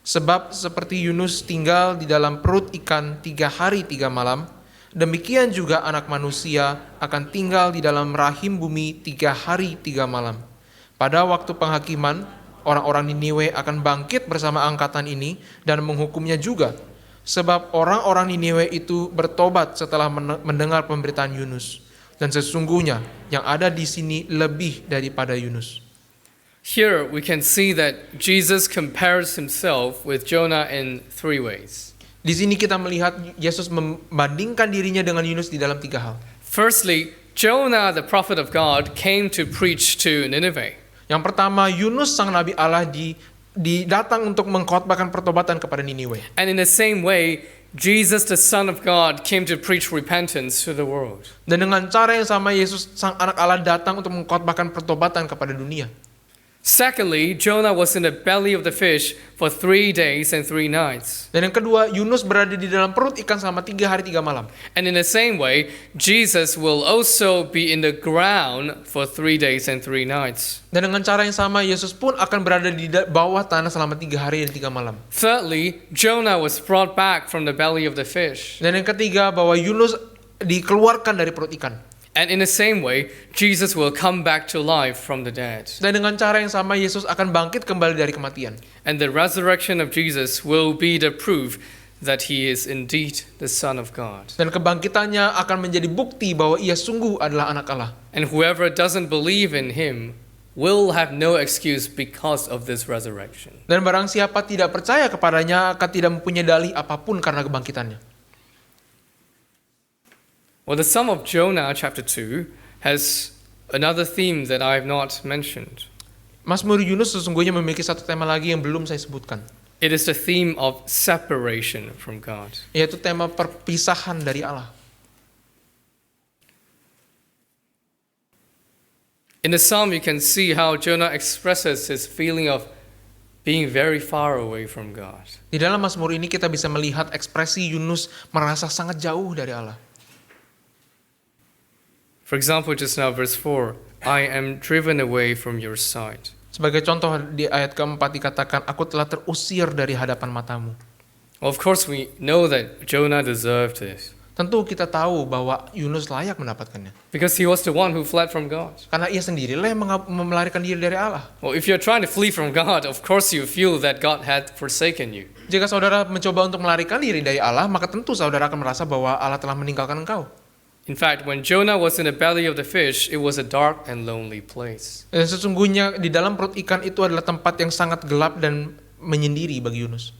Sebab seperti Yunus tinggal di dalam perut ikan 3 hari 3 malam, demikian juga Anak Manusia akan tinggal di dalam rahim bumi 3 hari 3 malam. Pada waktu penghakiman, orang-orang Niniwe akan bangkit bersama angkatan ini dan menghukumnya juga. Sebab orang-orang Niniwe itu bertobat setelah mendengar pemberitaan Yunus. Dan sesungguhnya yang ada di sini lebih daripada Yunus." Here we can see that Jesus compares himself with Jonah in 3 ways. Di sini kita melihat Yesus membandingkan dirinya dengan Yunus di dalam 3 hal. Firstly, Jonah, the prophet of God, came to preach to Nineveh. Yang pertama, Yunus sang nabi Allah datang untuk mengkhotbahkan pertobatan kepada Niniwe. And in the same way, Jesus, the Son of God, came to preach repentance to the world. Dan dengan cara yang sama, Yesus sang anak Allah datang untuk mengkhotbahkan pertobatan kepada dunia. Secondly, Jonah was in the belly of the fish for 3 days and 3 nights. Dan yang kedua, Yunus berada di dalam perut ikan selama 3 hari 3 malam. And in the same way, Jesus will also be in the ground for 3 days and 3 nights. Dan dengan cara yang sama, Yesus pun akan berada di bawah tanah selama 3 hari dan 3 malam. Thirdly, Jonah was brought back from the belly of the fish. Dan yang ketiga, bahwa Yunus dikeluarkan dari perut ikan. And in the same way, Jesus will come back to life from the dead. Dan dengan cara yang sama, Yesus akan bangkit kembali dari kematian. And the resurrection of Jesus will be the proof that he is indeed the Son of God. Dan kebangkitannya akan menjadi bukti bahwa ia sungguh adalah anak Allah. And whoever doesn't believe in him will have no excuse because of this resurrection. Dan barang siapa tidak percaya kepadanya akan tidak mempunyai dalih apapun karena kebangkitannya. Well, the Psalm of Jonah, chapter 2, has another theme that I have not mentioned. Mazmur Yunus sesungguhnya memiliki satu tema lagi yang belum saya sebutkan. It is the theme of separation from God. Yaitu tema perpisahan dari Allah. In the psalm, you can see how Jonah expresses his feeling of being very far away from God. Di dalam Mazmur ini kita bisa melihat ekspresi Yunus merasa sangat jauh dari Allah. For example, just now, verse 4, I am driven away from your sight. Sebagai contoh di ayat keempat dikatakan, aku telah terusir dari hadapan matamu. Well, of course, we know that Jonah deserved this. Tentu kita tahu bahwa Yunus layak mendapatkannya. Because he was the one who fled from God. Karena ia sendirilah yang melarikan diri dari Allah. Well, if you're trying to flee from God, of course you feel that God had forsaken you. Jika saudara mencoba untuk melarikan diri dari Allah, maka tentu saudara akan merasa bahwa Allah telah meninggalkan engkau. In fact, when Jonah was in the belly of the fish, it was a dark and lonely place. Dan sesungguhnya di dalam perut ikan itu adalah tempat yang sangat gelap dan menyendiri bagi Yunus.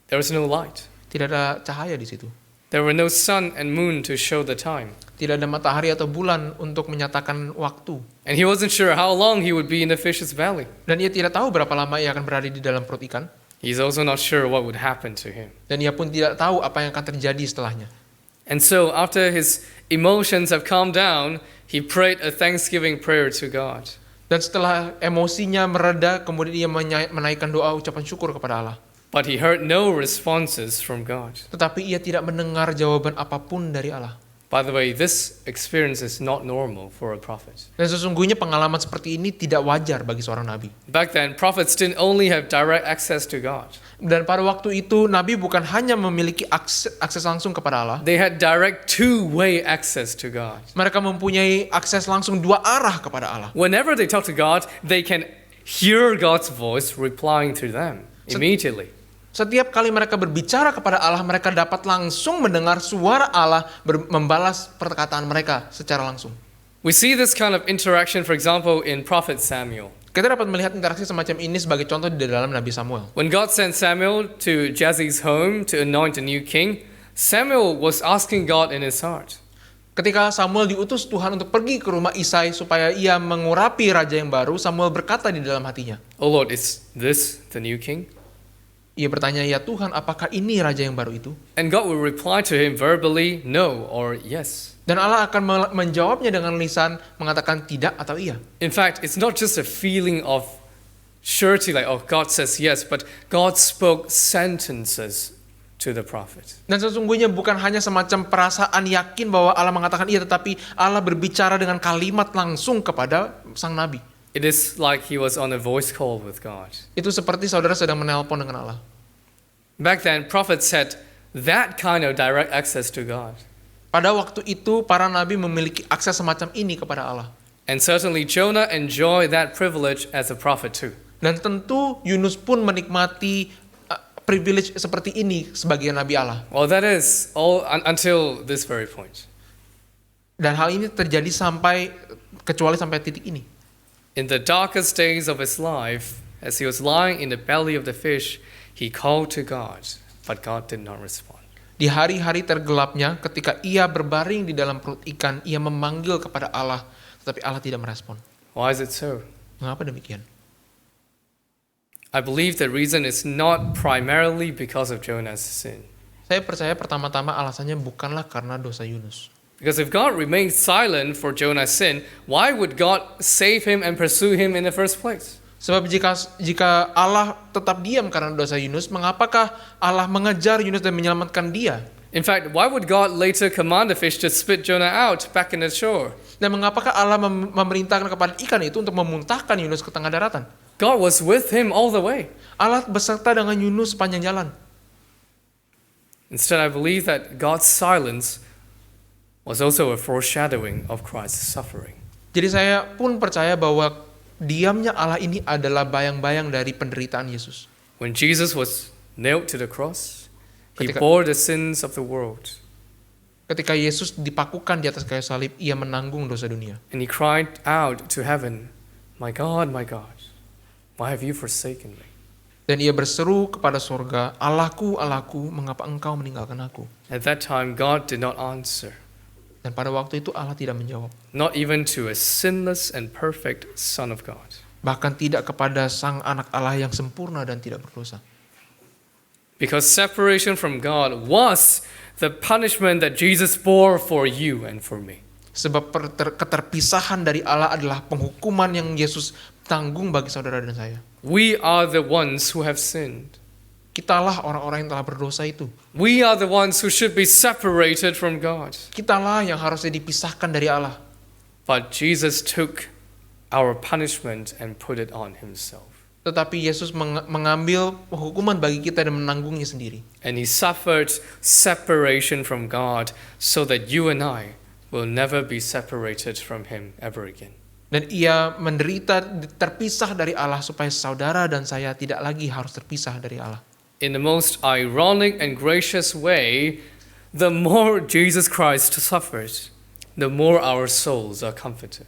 There was no light. Tidak ada cahaya di situ. There were no sun and moon to show the time. Tidak ada matahari atau bulan untuk menyatakan waktu. And he wasn't sure how long he would be in the fish's belly. Dan ia tidak tahu berapa lama ia akan berada di dalam perut ikan. He's also not sure what would happen to him. Dan ia pun tidak tahu apa yang akan terjadi setelahnya. And so after his emotions have calmed down, he prayed a thanksgiving prayer to God. Dan setelah emosinya mereda, kemudian ia menaikkan doa ucapan syukur kepada Allah. But he heard no responses from God. Tetapi ia tidak mendengar jawaban apapun dari Allah. By the way, this experience is not normal for a prophet. Dan sesungguhnya pengalaman seperti ini tidak wajar bagi seorang nabi. Back then, prophets didn't only have direct access to God. Dan pada waktu itu, nabi bukan hanya memiliki akses langsung kepada Allah. They had direct two-way access to God. Mereka mempunyai akses langsung 2 arah kepada Allah. Whenever they talk to God, they can hear God's voice replying to them immediately. Setiap kali mereka berbicara kepada Allah, mereka dapat langsung mendengar suara Allah membalas perkataan mereka secara langsung. We see this kind of interaction, for example, in Prophet Samuel. Kita dapat melihat interaksi semacam ini sebagai contoh di dalam Nabi Samuel. When God sent Samuel to Jesse's home to anoint a new king, Samuel was asking God in his heart, Ketika Samuel diutus Tuhan untuk pergi ke rumah Isai supaya ia mengurapi raja yang baru, Samuel berkata di dalam hatinya, "Oh Lord, is this the new king?" ia bertanya, "Ya Tuhan, apakah ini raja yang baru itu?" And God will reply to him verbally, no or yes. Dan Allah akan menjawabnya dengan lisan, mengatakan tidak atau iya. In fact, it's not just a feeling of surety, like, oh, God says yes, but God spoke sentences to the prophet. Dan sesungguhnya bukan hanya semacam perasaan yakin bahwa Allah mengatakan iya, tetapi Allah berbicara dengan kalimat langsung kepada sang nabi. It is like he was on a voice call with God. Itu seperti saudara sedang menelpon dengan Allah. Back then, prophets had that kind of direct access to God. Pada waktu itu, para nabi memiliki akses semacam ini kepada Allah. And certainly Jonah enjoyed that privilege as a prophet too. Dan tentu Yunus pun menikmati privilege seperti ini sebagai nabi Allah. Well, that is all until this very point. Dan hal ini terjadi kecuali sampai titik ini. In the darkest days of his life, as he was lying in the belly of the fish, he called to God, but God did not respond. Di hari-hari tergelapnya, ketika ia berbaring di dalam perut ikan, ia memanggil kepada Allah, tetapi Allah tidak merespon. Why is it so? Mengapa demikian? I believe the reason is not primarily because of Jonah's sin. Saya percaya pertama-tama alasannya bukanlah karena dosa Yunus. Because if God remained silent for Jonah's sin, why would God save him and pursue him in the first place? Sebab jika Allah tetap diam karena dosa Yunus, mengapakah Allah mengejar Yunus dan menyelamatkan dia? In fact, why would God later command the fish to spit Jonah out back in the shore? Dan mengapakah Allah memerintahkan kepada ikan itu untuk memuntahkan Yunus ke tengah daratan? God was with him all the way. Allah beserta dengan Yunus sepanjang jalan. Instead, I believe that God's silence was also a foreshadowing of Christ's suffering. Jadi saya pun percaya bahwa diamnya Allah ini adalah bayang-bayang dari penderitaan Yesus. When Jesus was nailed to the cross, he Ketika- bore the sins of the world, Ketika Yesus dipakukan di atas kayu salib, ia menanggung dosa dunia. and he cried out to heaven, my God, why have you forsaken me?" Dan ia berseru kepada surga, Allahku, Allahku, mengapa engkau meninggalkan aku? At that time, God did not answer, Dan pada waktu itu Allah tidak menjawab. not even to a sinless and perfect Son of God. Bahkan tidak kepada sang anak Allah yang sempurna dan tidak berdosa. Because separation from God was the punishment that Jesus bore for you and for me. Sebab keterpisahan dari Allah adalah penghukuman yang Yesus tanggung bagi saudara dan saya. We are the ones who have sinned. Kitalah orang-orang yang telah berdosa itu. We are the ones who should be separated from God. Kitalah yang harusnya dipisahkan dari Allah. But Jesus took our punishment and put it on himself. Tetapi Yesus mengambil hukuman bagi kita dan menanggungnya sendiri. And he suffered separation from God so that you and I will never be separated from him ever again. Dan ia menderita terpisah dari Allah supaya saudara dan saya tidak lagi harus terpisah dari Allah. In the most ironic and gracious way, the more Jesus Christ suffered, the more our souls are comforted.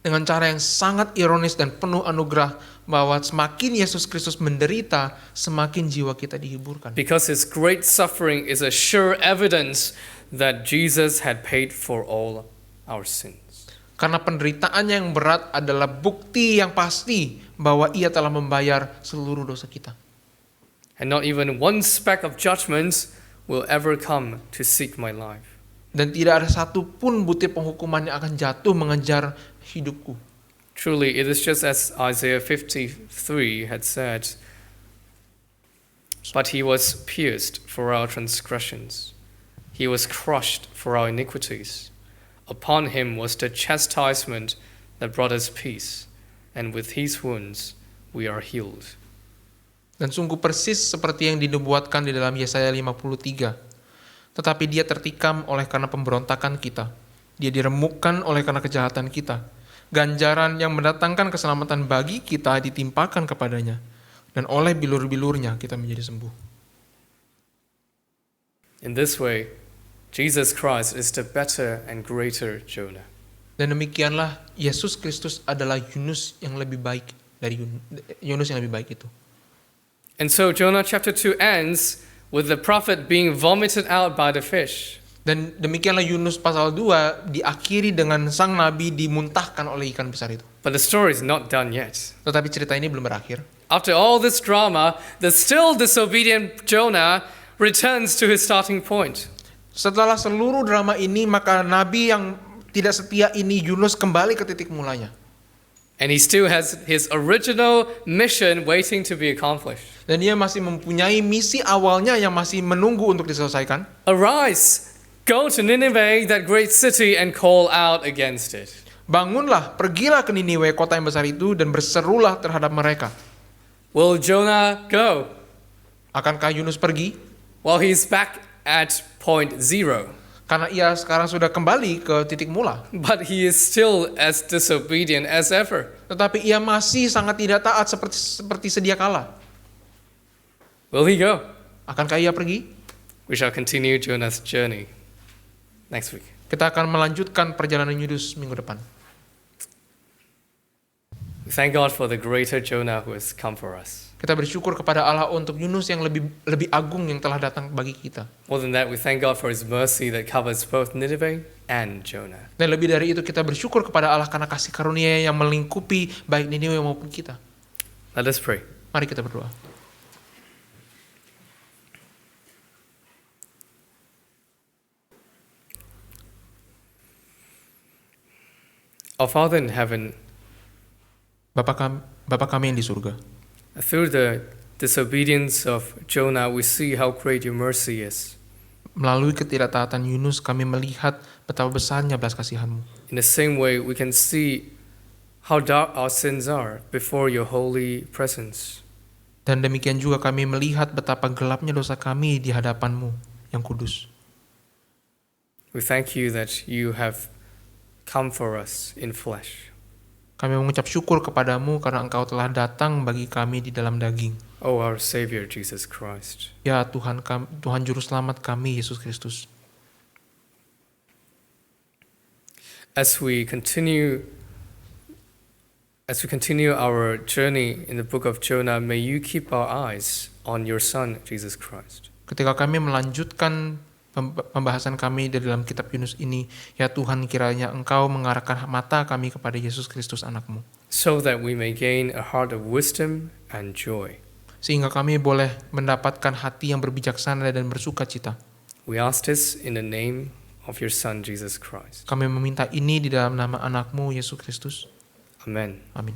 Dengan cara yang sangat ironis dan penuh anugerah, bahwa semakin Yesus Kristus menderita, semakin jiwa kita dihiburkan. Because his great suffering is a sure evidence that Jesus had paid for all our sins. Karena penderitaannya yang berat adalah bukti yang pasti bahwa ia telah membayar seluruh dosa kita. And not even one speck of judgment will ever come to seek my life. Dan tidak ada satu pun butir penghukuman yang akan jatuh mengejar hidupku. Truly, it is just as Isaiah 53 had said, "But he was pierced for our transgressions. He was crushed for our iniquities. Upon him was the chastisement that brought us peace, and with his wounds we are healed." Dan sungguh persis seperti yang dinubuatkan di dalam Yesaya 53. Tetapi dia tertikam oleh karena pemberontakan kita. Dia diremukkan oleh karena kejahatan kita. Ganjaran yang mendatangkan keselamatan bagi kita ditimpakan kepadanya. Dan oleh bilur-bilurnya kita menjadi sembuh. In this way, Jesus Christ is the better and greater Jonah. Dan demikianlah Yesus Kristus adalah Yunus yang lebih baik. dari Yunus yang lebih baik itu. And so Jonah chapter 2 ends with the prophet being vomited out by the fish. Dan demikianlah Yunus pasal 2 diakhiri dengan sang nabi dimuntahkan oleh ikan besar itu. But the story is not done yet. Tetapi cerita ini belum berakhir. After all this drama, the still disobedient Jonah returns to his starting point. Setelah seluruh drama ini, maka nabi yang tidak setia ini, Yunus, kembali ke titik mulanya. And he still has his original mission waiting to be accomplished. Dan dia masih mempunyai misi awalnya yang masih menunggu untuk diselesaikan. Arise, go to Nineveh, that great city, and call out against it. Bangunlah, pergilah ke Niniwe, kota yang besar itu, dan berserulah terhadap mereka. Will Jonah go? Akankah Yunus pergi? Well, he's back at point zero. Karena ia sekarang sudah kembali ke titik mula. But he is still as disobedient as ever. Tetapi ia masih sangat tidak taat seperti sedia kala. Will he go? Akankah ia pergi? We shall continue Jonah's journey next week. Kita akan melanjutkan perjalanan Yunus minggu depan. We thank God for the greater Jonah who has come for us. Kita bersyukur kepada Allah untuk Yunus yang lebih agung yang telah datang bagi kita. More than that, we thank God for His mercy that covers both Nineveh and Jonah. Dan lebih dari itu kita bersyukur kepada Allah karena kasih karunia yang melingkupi baik Niniwe maupun kita. Let us pray. Mari kita berdoa. Our Father in heaven, Bapa kami yang di surga, through the disobedience of Jonah, we see how great your mercy is. melalui ketidaktaatan Yunus kami melihat betapa besarnya belas kasihan-Mu. In the same way, we can see how dark our sins are before your holy presence. Dan demikian juga kami melihat betapa gelapnya dosa kami di hadapan-Mu yang kudus. We thank you that you have come for us in flesh. Kami mengucap syukur kepadamu karena Engkau telah datang bagi kami di dalam daging. Oh, our Savior, Jesus Christ. Ya Tuhan Juru Selamat kami, Yesus Kristus. As we continue our journey in the book of Jonah, may you keep our eyes on your Son, Jesus Christ. Ketika kami melanjutkan pembahasan kami di dalam kitab Yunus ini, ya Tuhan, kiranya Engkau mengarahkan mata kami kepada Yesus Kristus anak-Mu, so that we may gain a heart of wisdom and joy. sehingga kami boleh mendapatkan hati yang berbijaksana dan bersuka cita. We ask this in the name of your Son, Jesus Christ. Kami meminta ini di dalam nama anak-Mu, Yesus Kristus. Amen. Amin.